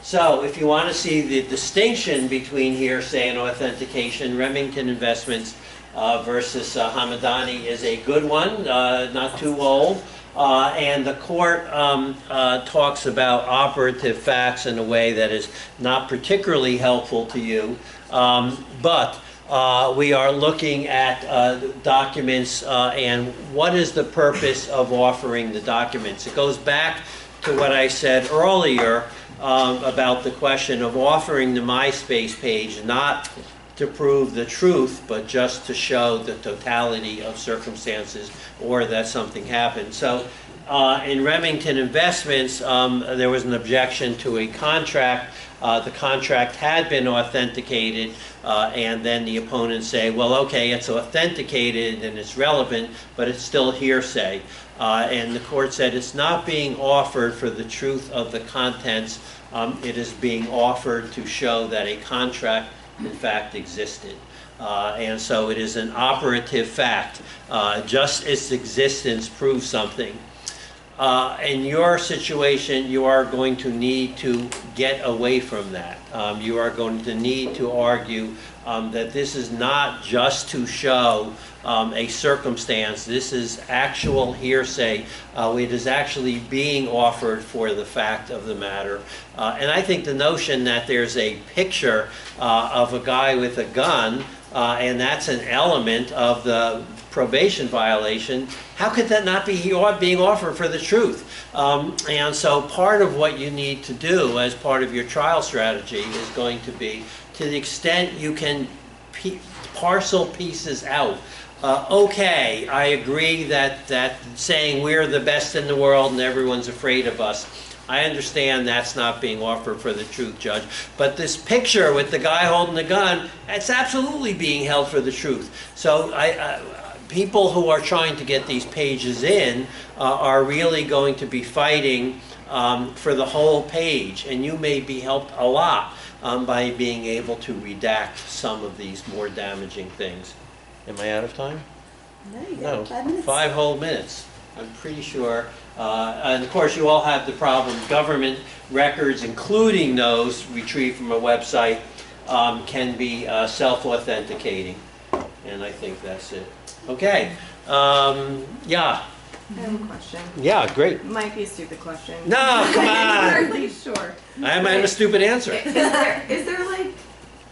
[SPEAKER 2] So if you want to see the distinction between hearsay and authentication, Remington Investments versus Hamadani is a good one, not too old. And the court talks about operative facts in a way that is not particularly helpful to you. But we are looking at documents and what is the purpose of offering the documents. It goes back to what I said earlier about the question of offering the MySpace page, not to prove the truth, but just to show the totality of circumstances or that something happened. So in Remington Investments, there was an objection to a contract. The contract had been authenticated, and then the opponents say, well, okay, it's authenticated and it's relevant, but it's still hearsay. And the court said it's not being offered for the truth of the contents. It is being offered to show that a contract in fact existed. And so it is an operative fact. Just its existence proves something. In your situation, you are going to need to get away from that. You are going to need to argue that this is not just to show a circumstance. This is actual hearsay. It is actually being offered for the fact of the matter. And I think the notion that there's a picture of a guy with a gun and that's an element of the probation violation, how could that not be being offered for the truth? And so part of what you need to do as part of your trial strategy is going to be, to the extent you can parcel pieces out. Okay, I agree that saying we're the best in the world and everyone's afraid of us, I understand that's not being offered for the truth, Judge. But this picture with the guy holding the gun, it's absolutely being held for the truth. So people who are trying to get these pages in are really going to be fighting for the whole page. And you may be helped a lot by being able to redact some of these more damaging things. Am I out of time?
[SPEAKER 3] No, you
[SPEAKER 2] No,
[SPEAKER 3] got 5 minutes.
[SPEAKER 2] 5 whole minutes. I'm pretty sure. And of course, you all have the problem, government records, including those retrieved from a website, can be self-authenticating. And I think that's it. Okay. Yeah.
[SPEAKER 3] I have a question.
[SPEAKER 2] Yeah, great.
[SPEAKER 3] Might be a stupid question.
[SPEAKER 2] No, come
[SPEAKER 3] I'm
[SPEAKER 2] on.
[SPEAKER 3] not really sure.
[SPEAKER 2] I'm a stupid answer.
[SPEAKER 3] Is there like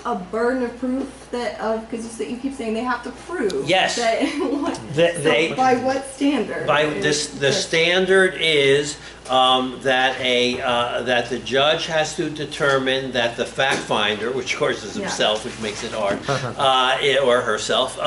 [SPEAKER 3] a burden of proof that because you keep saying they have to prove?
[SPEAKER 2] Yes.
[SPEAKER 3] That,
[SPEAKER 2] They,
[SPEAKER 3] by what standard?
[SPEAKER 2] by this, the standard is that the judge has to determine that the fact finder, which of course is himself, which makes it hard, or herself,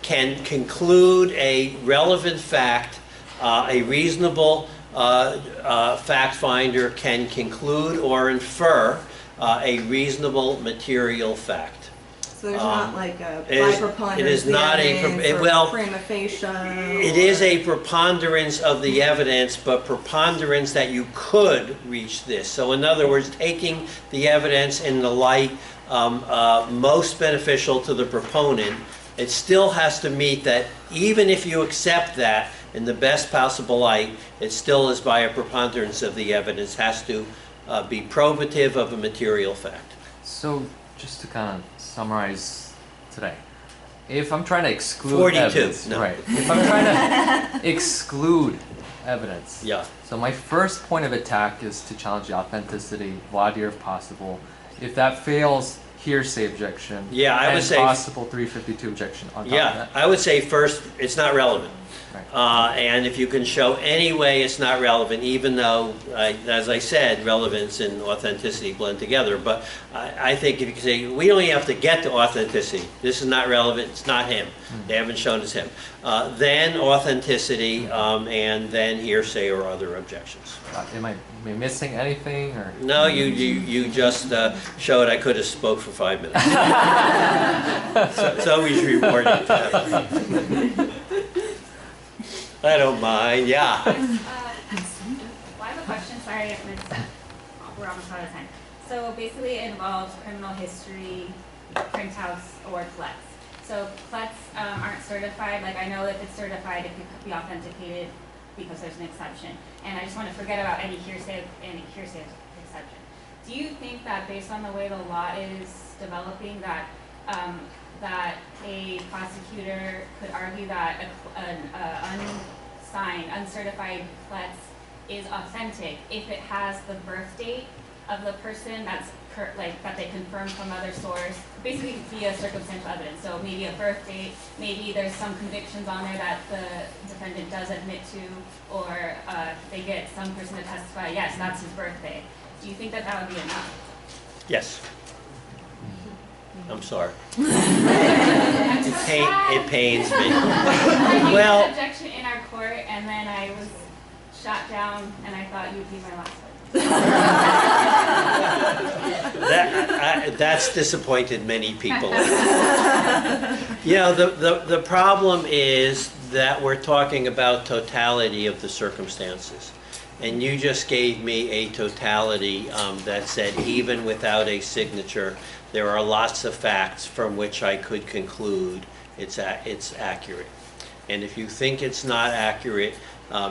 [SPEAKER 2] can conclude a relevant fact. A reasonable fact finder can conclude or infer a reasonable material fact.
[SPEAKER 3] So there's not like a
[SPEAKER 2] it is-
[SPEAKER 3] by preponderance
[SPEAKER 2] it is
[SPEAKER 3] of the
[SPEAKER 2] not a
[SPEAKER 3] evidence
[SPEAKER 2] pre-
[SPEAKER 3] or
[SPEAKER 2] well,
[SPEAKER 3] prima facie.
[SPEAKER 2] It is a preponderance of the evidence, but preponderance that you could reach this. So in other words, taking the evidence in the light most beneficial to the proponent, it still has to meet that, even if you accept that in the best possible light, it still is by a preponderance of the evidence, has to be probative of a material fact.
[SPEAKER 10] So, just to kind of summarize today, if I'm trying to exclude
[SPEAKER 2] 42,
[SPEAKER 10] evidence,
[SPEAKER 2] no.
[SPEAKER 10] right? If I'm trying to exclude evidence,
[SPEAKER 2] Yeah.
[SPEAKER 10] so my first point of attack is to challenge the authenticity, voir dire if possible. If that fails, hearsay objection.
[SPEAKER 2] Yeah, I would
[SPEAKER 10] and
[SPEAKER 2] say-
[SPEAKER 10] possible 352 objection on top of
[SPEAKER 2] Yeah,
[SPEAKER 10] that.
[SPEAKER 2] I would say first, it's not relevant.
[SPEAKER 10] Right.
[SPEAKER 2] And if you can show any way it's not relevant, even though, as I said, relevance and authenticity blend together. But I think if you can say, we don't even have to get to authenticity. This is not relevant, it's not him. They haven't shown it's him. Then authenticity, and then hearsay or other objections.
[SPEAKER 10] Am I missing anything, or?
[SPEAKER 2] No, you just showed I could have spoke for 5 minutes. So it's always rewarding to have. I don't mind, yeah.
[SPEAKER 8] Well, I have a question, sorry, we're almost out of time. So basically it involves criminal history, printouts, or CLETs. So CLETs aren't certified, like I know if it's certified, it could be authenticated because there's an exception. And I just want to forget about any hearsay exception. Do you think that based on the way the law is developing that that a prosecutor could argue that an unsigned, uncertified CLETS is authentic if it has the birth date of the person that they confirmed from other source, basically via circumstantial evidence. So maybe a birth date, maybe there's some convictions on there that the defendant does admit to, or they get some person to testify, yes, that's his birthday. Do you think that that would be enough?
[SPEAKER 2] Yes. I'm sorry.
[SPEAKER 8] I'm so sad.
[SPEAKER 2] It pains me.
[SPEAKER 8] I made
[SPEAKER 2] Well-
[SPEAKER 8] an objection in our court, and then I was shot down, and I thought you'd be my last one.
[SPEAKER 2] That's disappointed many people. You know, the problem is that we're talking about totality of the circumstances. And you just gave me a totality that said even without a signature, there are lots of facts from which I could conclude it's accurate. And if you think it's not accurate,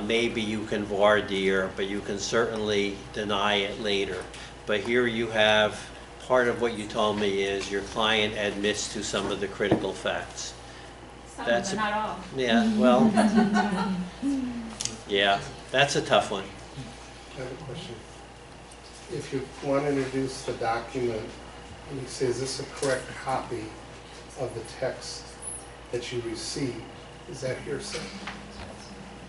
[SPEAKER 2] maybe you can voir dire, but you can certainly deny it later. But here you have, part of what you told me is your client admits to some of the critical facts.
[SPEAKER 8] Some,
[SPEAKER 2] That's
[SPEAKER 8] but not all.
[SPEAKER 2] Yeah, well, yeah, that's a tough one.
[SPEAKER 11] I have a question. If you want to introduce the document, and you say, is this a correct copy of the text that you received, is that hearsay?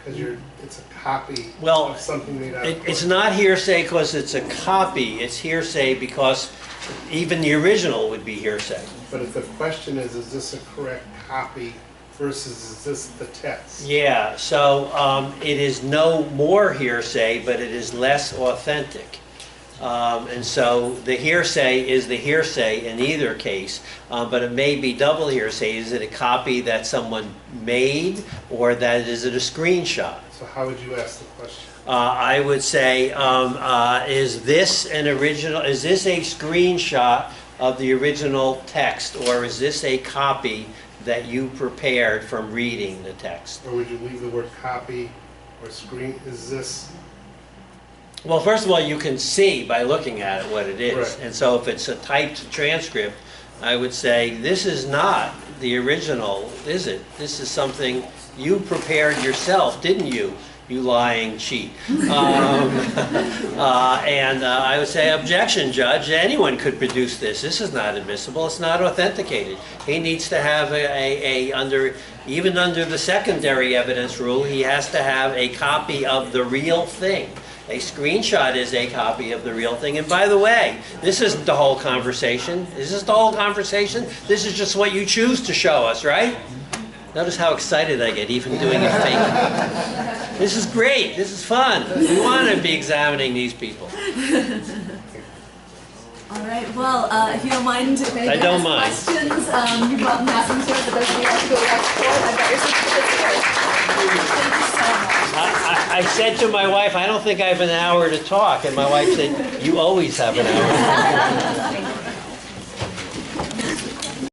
[SPEAKER 11] Because it's a copy
[SPEAKER 2] Well,
[SPEAKER 11] of something made out of
[SPEAKER 2] It's not hearsay because it's a copy, it's hearsay because even the original would be hearsay.
[SPEAKER 11] But if the question is this a correct copy versus is this the text?
[SPEAKER 2] Yeah, so it is no more hearsay, but it is less authentic. And so the hearsay is the hearsay in either case, but it may be double hearsay. Is it a copy that someone made, or that is it a screenshot?
[SPEAKER 11] So how would you ask the question?
[SPEAKER 2] I would say, is this an original? Is this a screenshot of the original text, or is this a copy that you prepared from reading the text.
[SPEAKER 11] Or would you leave the word copy or screen? Is this,
[SPEAKER 2] Well, first of all, you can see by looking at it what it is.
[SPEAKER 11] Right.
[SPEAKER 2] And so if it's a typed transcript, I would say, this is not the original, is it? This is something you prepared yourself, didn't you? You lying cheat. I would say, objection, Judge. Anyone could produce this. This is not admissible. It's not authenticated. He needs to have even under the secondary evidence rule, he has to have a copy of the real thing. A screenshot is a copy of the real thing. And by the way, this isn't the whole conversation. Is this the whole conversation? This is just what you choose to show us, right? Notice how excited I get, even doing it fake. This is great. This is fun. We want to be examining these people.
[SPEAKER 1] All right, well, if you don't mind, if
[SPEAKER 2] I don't
[SPEAKER 1] anyone
[SPEAKER 2] mind.
[SPEAKER 1] has questions, you're welcome to ask them to us, but those of you who have to go back to court, I've got your certificates here. Thank you so much.
[SPEAKER 2] I said to my wife, I don't think I have an hour to talk. And my wife said, you always have an hour.